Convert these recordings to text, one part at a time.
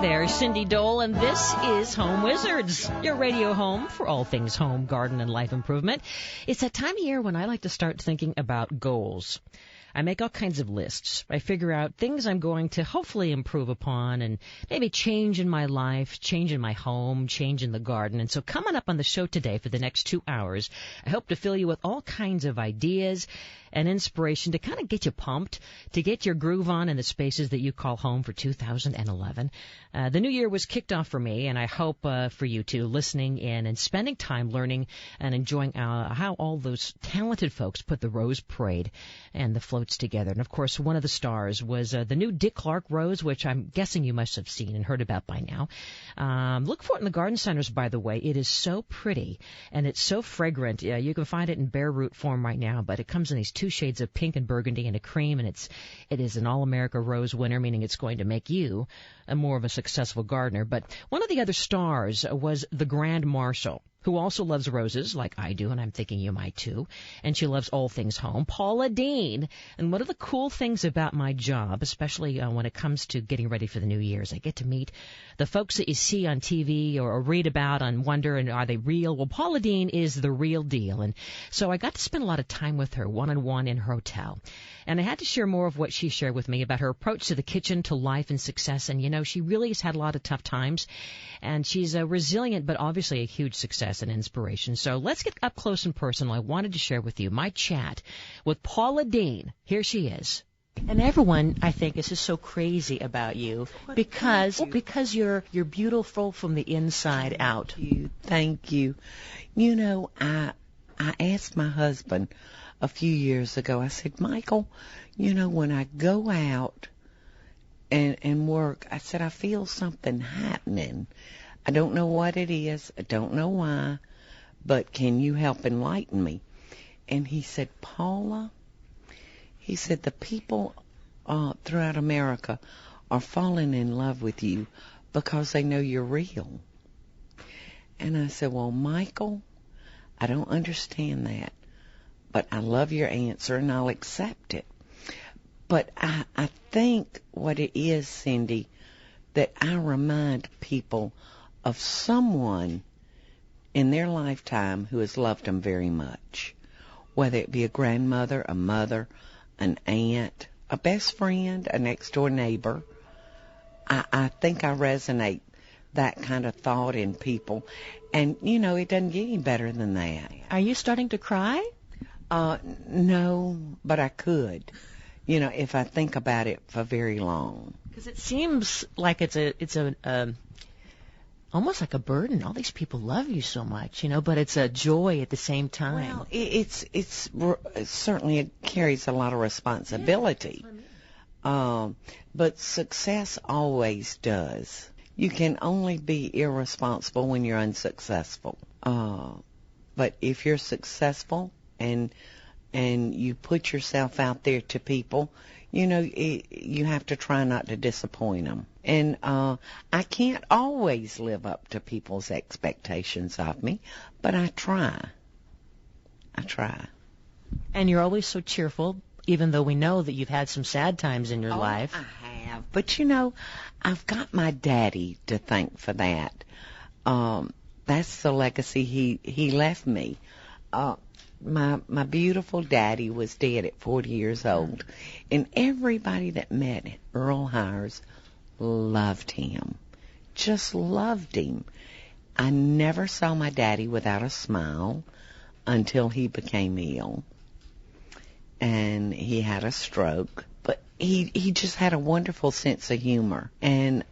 there, Cindy Dole, and this is Home Wizards, your radio home for all things home, garden, and life improvement. It's that time of year when I like to start thinking about goals. I make all kinds of lists. I figure out things I'm going to hopefully improve upon and maybe change in my life, change in my home, change in the garden. And so coming up on the show today for the next 2 hours, I hope to fill you with all kinds of ideas and inspiration to kind of get you pumped, to get your groove on in the spaces that you call home for 2011. The new year was kicked off for me, and I hope for you too, listening in and spending time learning and enjoying how all those talented folks put the Rose Parade and the floats together. And, of course, one of the stars was the new Dick Clark Rose, which I'm guessing you must have seen and heard about by now. Look for it in the garden centers, by the way. It is so pretty, and it's so fragrant. You can find it in bare root form right now, but it comes in these 2 shades of pink and burgundy and a cream, and it is an All-America Rose winner, meaning it's going to make you more of a successful gardener. But one of the other stars was the Grand Marshal, who also loves roses like I do, and I'm thinking you might too, and she loves all things home, Paula Deen. And one of the cool things about my job, especially when it comes to getting ready for the new year, is I get to meet the folks that you see on TV or read about and wonder, and are they real? Well, Paula Deen is the real deal, and so I got to spend a lot of time with her one-on-one in her hotel. And I had to share more of what she shared with me about her approach to the kitchen, to life and success. And, you know, she really has had a lot of tough times, and she's resilient, but obviously a huge success and inspiration. So let's get up close and personal. I wanted to share with you my chat with Paula Deen. Here she is. And everyone, I think, is just so crazy about you because you're beautiful from the inside out. Thank you. You know, I asked my husband a few years ago, I said, Michael, you know, when I go out and work, I said, I feel something happening. I don't know what it is. I don't know why, but can you help enlighten me? And he said, Paula, he said, the people throughout America are falling in love with you because they know you're real. And I said, well, Michael, I don't understand that, but I love your answer and I'll accept it. But I think what it is, Cindy, that I remind people of someone in their lifetime who has loved them very much, whether it be a grandmother, a mother, an aunt, a best friend, a next-door neighbor. I think I resonate that kind of thought in people. And, you know, it doesn't get any better than that. Are you starting to cry? No, but I could, you know, if I think about it for very long. Because it seems like it's almost like a burden. All these people love you so much, you know, but it's a joy at the same time. Well, it's certainly it carries a lot of responsibility. Yeah, but success always does. You can only be irresponsible when you're unsuccessful. But if you're successful and you put yourself out there to people, you know, you have to try not to disappoint them. And I can't always live up to people's expectations of me, but I try. And you're always so cheerful, even though we know that you've had some sad times in your life. I have. But, you know, I've got my daddy to thank for that. That's the legacy he left me. My beautiful daddy was dead at 40 years old, and everybody that met Earl Hires loved him, just loved him. I never saw my daddy without a smile until he became ill, and he had a stroke. But he just had a wonderful sense of humor, and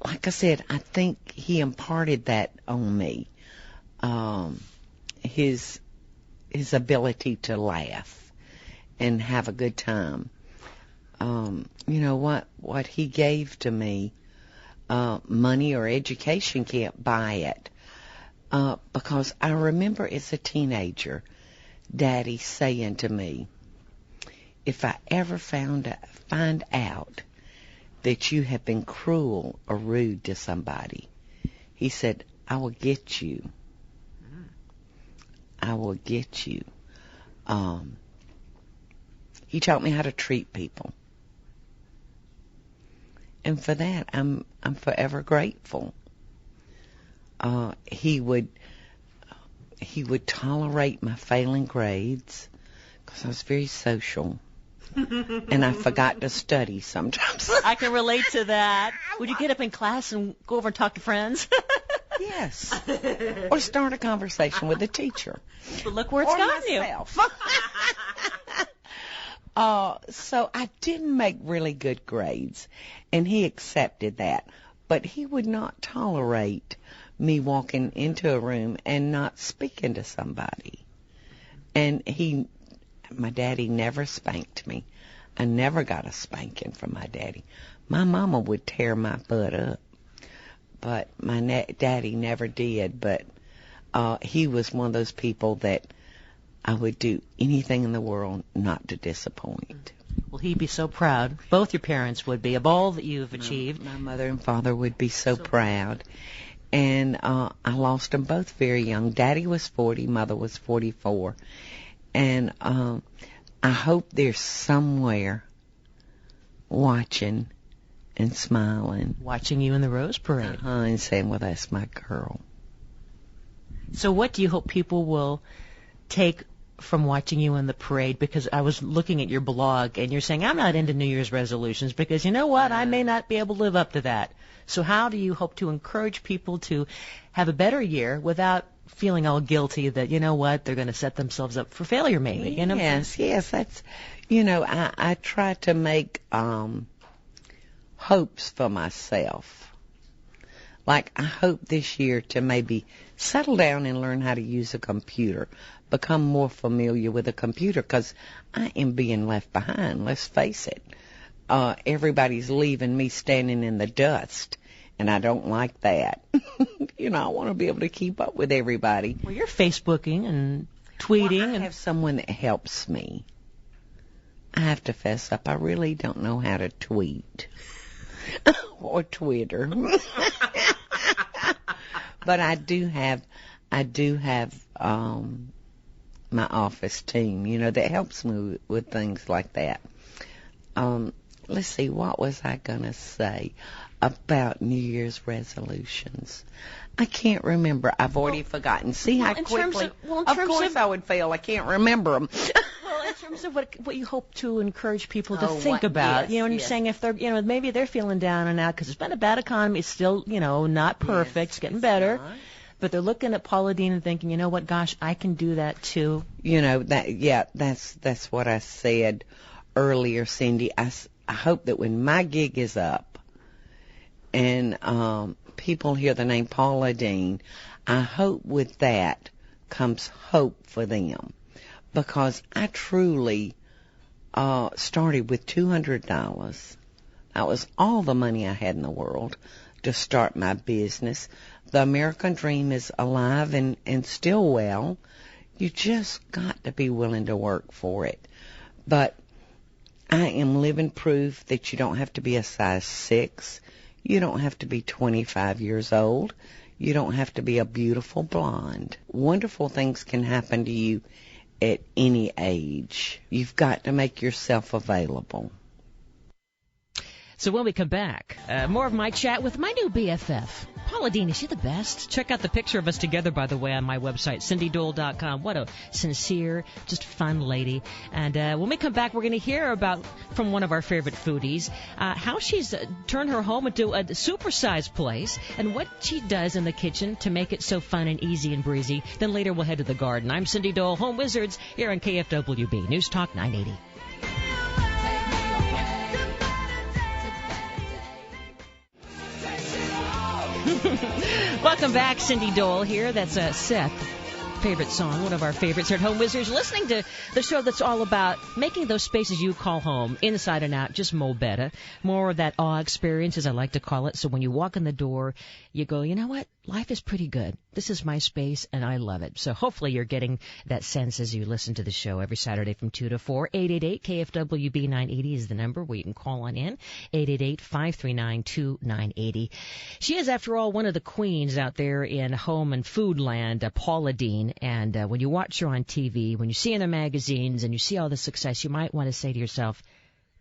like I said, I think he imparted that on me. His ability to laugh and have a good time. You know, what he gave to me, money or education can't buy it. Because I remember as a teenager, Daddy saying to me, if I ever find out that you have been cruel or rude to somebody, he said, I will get you. I will get you. He taught me how to treat people. And for that, I'm forever grateful. He would tolerate my failing grades because I was very social. And I forgot to study sometimes. I can relate to that. Would you get up in class and go over and talk to friends? Yes. Or start a conversation with the teacher. But look where it's gotten you. So I didn't make really good grades, and he accepted that. But he would not tolerate me walking into a room and not speaking to somebody. And my daddy never spanked me. I never got a spanking from my daddy. My mama would tear my butt up, but my daddy never did. But he was one of those people that I would do anything in the world not to disappoint. Well, he'd be so proud. Both your parents would be of all that you've achieved. My mother and father would be so proud. And I lost them both very young. Daddy was 40, Mother was 44. And I hope they're somewhere watching and smiling. Watching you in the Rose Parade. And saying, well, that's my girl. So what do you hope people will take from watching you in the parade? Because I was looking at your blog, and you're saying, I'm not into New Year's resolutions because, you know what, I may not be able to live up to that. So how do you hope to encourage people to have a better year without feeling all guilty that, you know what, they're going to set themselves up for failure maybe? You know? Yes, that's, I try to make hopes for myself. Like, I hope this year to maybe settle down and learn how to use a computer, become more familiar with a computer, because I am being left behind, let's face it. Everybody's leaving me standing in the dust, and I don't like that. I want to be able to keep up with everybody. Well, you're Facebooking and tweeting. Well, I have someone that helps me. I have to fess up. I really don't know how to tweet or Twitter. But I do have my office team, that helps me with things like that. Let's see, what was I going to say about New Year's resolutions? I can't remember. I've already forgotten. See how quickly? Of course I would fail. I can't remember them. Well, in terms of what you hope to encourage people to think about, yes, and you're saying if they're, maybe they're feeling down and out because it's been a bad economy. It's still, not perfect. Yes, it's getting better. not. But they're looking at Paula Deen and thinking, you know what, gosh, I can do that too. That's what I said earlier, Cindy. I hope that when my gig is up and people hear the name Paula Deen, I hope with that comes hope for them. Because I truly started with $200. That was all the money I had in the world to start my business. The American dream is alive and still well. You just got to be willing to work for it. But I am living proof that you don't have to be a size 6. You don't have to be 25 years old. You don't have to be a beautiful blonde. Wonderful things can happen to you at any age. You've got to make yourself available. So when we come back, more of my chat with my new BFF. Paula Deen, is she the best? Check out the picture of us together, by the way, on my website, cindydole.com. What a sincere, just fun lady. And when we come back, we're going to hear about, from one of our favorite foodies, how she's turned her home into a supersized place and what she does in the kitchen to make it so fun and easy and breezy. Then later we'll head to the garden. I'm Cindy Dole, Home Wizards, here on KFWB, News Talk 980. Welcome back, Cindy Dole here. That's Seth. Favorite song, one of our favorites here at Home Wizards. Listening to the show that's all about making those spaces you call home, inside and out, just more better. More of that awe experience, as I like to call it. So when you walk in the door, you go, you know what? Life is pretty good. This is my space, and I love it. So hopefully you're getting that sense as you listen to the show every Saturday from 2 to 4. 888-KFWB 980 is the number where you can call on in. 888-539-2980. She is, after all, one of the queens out there in home and food land, Paula Deen. And when you watch her on TV, when you see her in the magazines and you see all the success, you might want to say to yourself,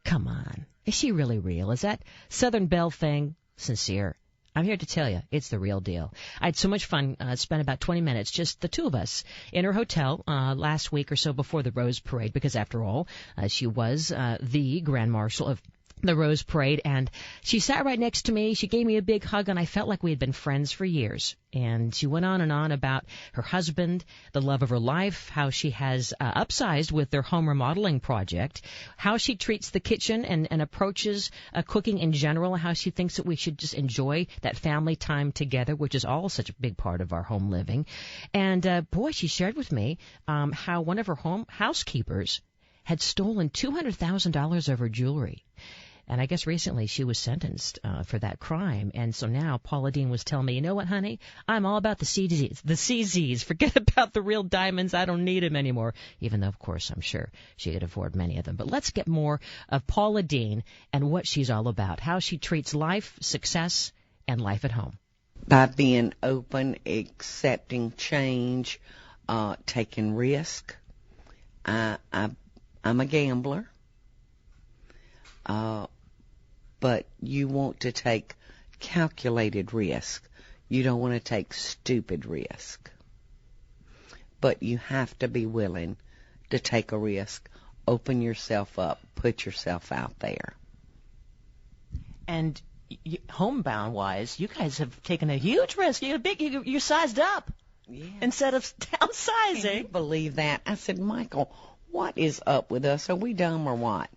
come on. Is she really real? Is that Southern Belle thing sincere? I'm here to tell you, it's the real deal. I had so much fun, spent about 20 minutes, just the two of us, in her hotel last week or so before the Rose Parade, because after all, she was the Grand Marshal of the Rose Parade, and she sat right next to me. She gave me a big hug, and I felt like we had been friends for years. And she went on and on about her husband, the love of her life, how she has upsized with their home remodeling project, how she treats the kitchen and approaches cooking in general, how she thinks that we should just enjoy that family time together, which is all such a big part of our home living. And boy, she shared with me how one of her home housekeepers had stolen $200,000 of her jewelry. And I guess recently she was sentenced for that crime. And so now Paula Deen was telling me, you know what, honey? I'm all about the CZs. The CZs. Forget about the real diamonds. I don't need them anymore. Even though, of course, I'm sure she could afford many of them. But let's get more of Paula Deen and what she's all about, how she treats life, success, and life at home. By being open, accepting change, taking risk. I'm a gambler. But you want to take calculated risk. You don't want to take stupid risk. But you have to be willing to take a risk. Open yourself up. Put yourself out there. And homebound-wise, you guys have taken a huge risk. You're sized up. Yeah. Instead of Can you downsizing. believe that? I said, Michael, what is up with us? Are we dumb or what?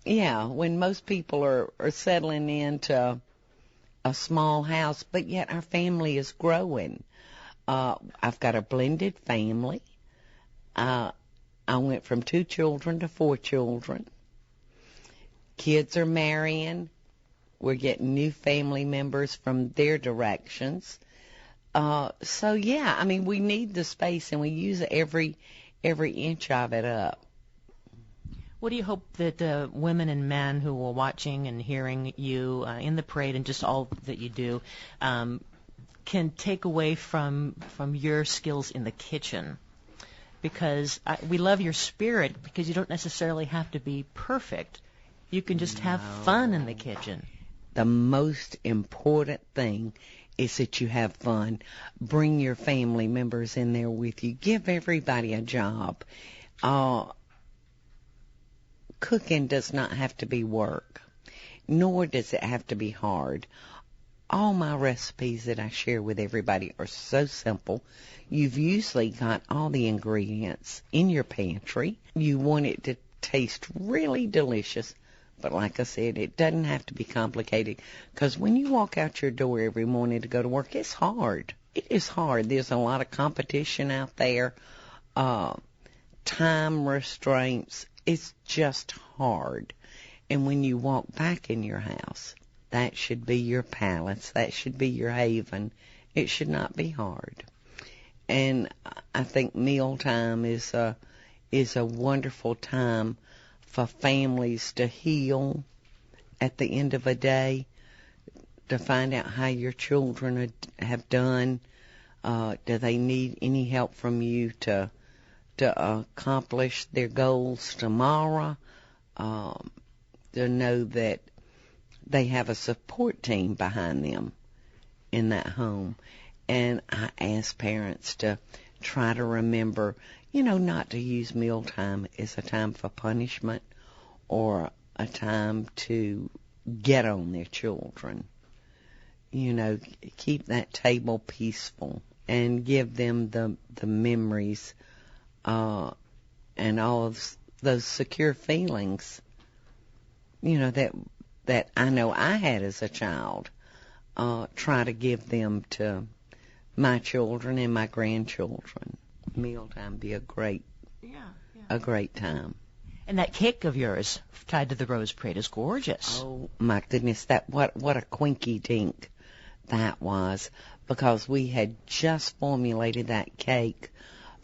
Yeah, when most people are settling into a small house, but yet our family is growing. I've got a blended family. I went from 2 children to 4 children. Kids are marrying. We're getting new family members from their directions. So, yeah, I mean, we need the space, and we use every inch of it up. What do you hope that women and men who are watching and hearing you in the parade and just all that you do can take away from your skills in the kitchen? Because we love your spirit, because you don't necessarily have to be perfect. You can just have fun in the kitchen. The most important thing is that you have fun. Bring your family members in there with you. Give everybody a job. Cooking does not have to be work, nor does it have to be hard. All my recipes that I share with everybody are so simple. You've usually got all the ingredients in your pantry. You want it to taste really delicious, but like I said, it doesn't have to be complicated, because when you walk out your door every morning to go to work, it's hard. It is hard. There's a lot of competition out there, time restraints. It's just hard. And when you walk back in your house, that should be your palace. That should be your haven. It should not be hard. And I think mealtime is a wonderful time for families to heal at the end of a day, to find out how your children have done. Do they need any help from you to accomplish their goals tomorrow, to know that they have a support team behind them in that home. And I ask parents to try to remember, not to use mealtime as a time for punishment or a time to get on their children. Keep that table peaceful and give them the memories and all of those secure feelings, that I know I had as a child. Try to give them to my children and my grandchildren. Mealtime be a great time. And that cake of yours tied to the Rose Parade is gorgeous. Oh my goodness, what a quinky dink that was, because we had just formulated that cake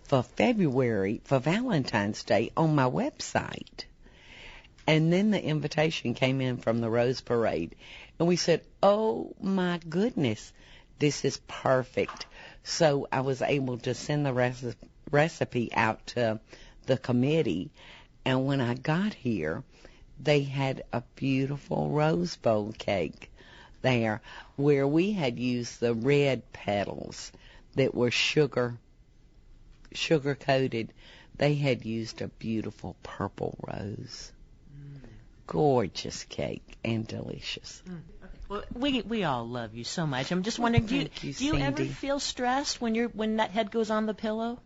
for February, for Valentine's Day, on my website. And then the invitation came in from the Rose Parade, and we said, oh my goodness, this is perfect. So I was able to send the recipe out to the committee, and when I got here, they had a beautiful rose bowl cake there, where we had used the red petals that were sugar coated. They had used a beautiful purple rose. Gorgeous cake and delicious. Well, we all love you so much. I'm just wondering, do you ever feel stressed when that head goes on the pillow?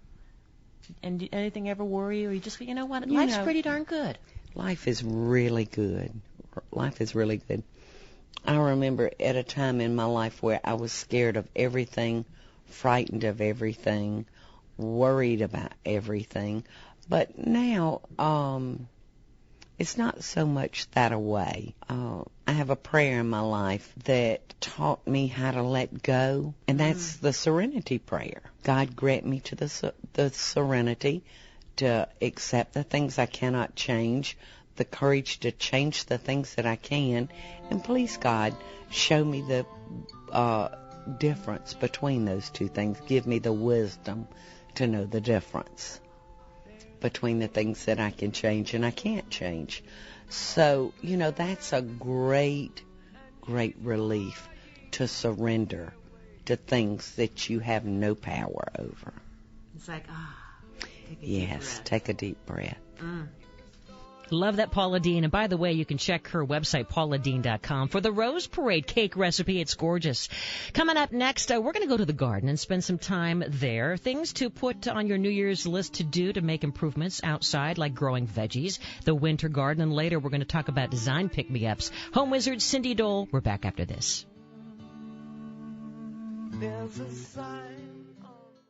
And anything ever worry you? Or you just, you know what, life's pretty darn good. Life is really good. Life is really good. I remember at a time in my life where I was scared of everything, frightened of everything, worried about everything. But now, it's not so much that way. I have a prayer in my life that taught me how to let go, and that's the serenity prayer. God grant me to the serenity to accept the things I cannot change, the courage to change the things that I can, and please, God, show me the difference between those two things. Give me the wisdom to know the difference between the things that I can change and I can't change. So, that's a great, great relief to surrender to things that you have no power over. It's like, take a deep breath. Love that, Paula Deen. And by the way, you can check her website, pauladeen.com, for the Rose Parade cake recipe. It's gorgeous. Coming up next, we're going to go to the garden and spend some time there. Things to put on your New Year's list to do to make improvements outside, like growing veggies, the winter garden, and later we're going to talk about design pick-me-ups. Home wizard Cindy Dole. We're back after this. There's a sign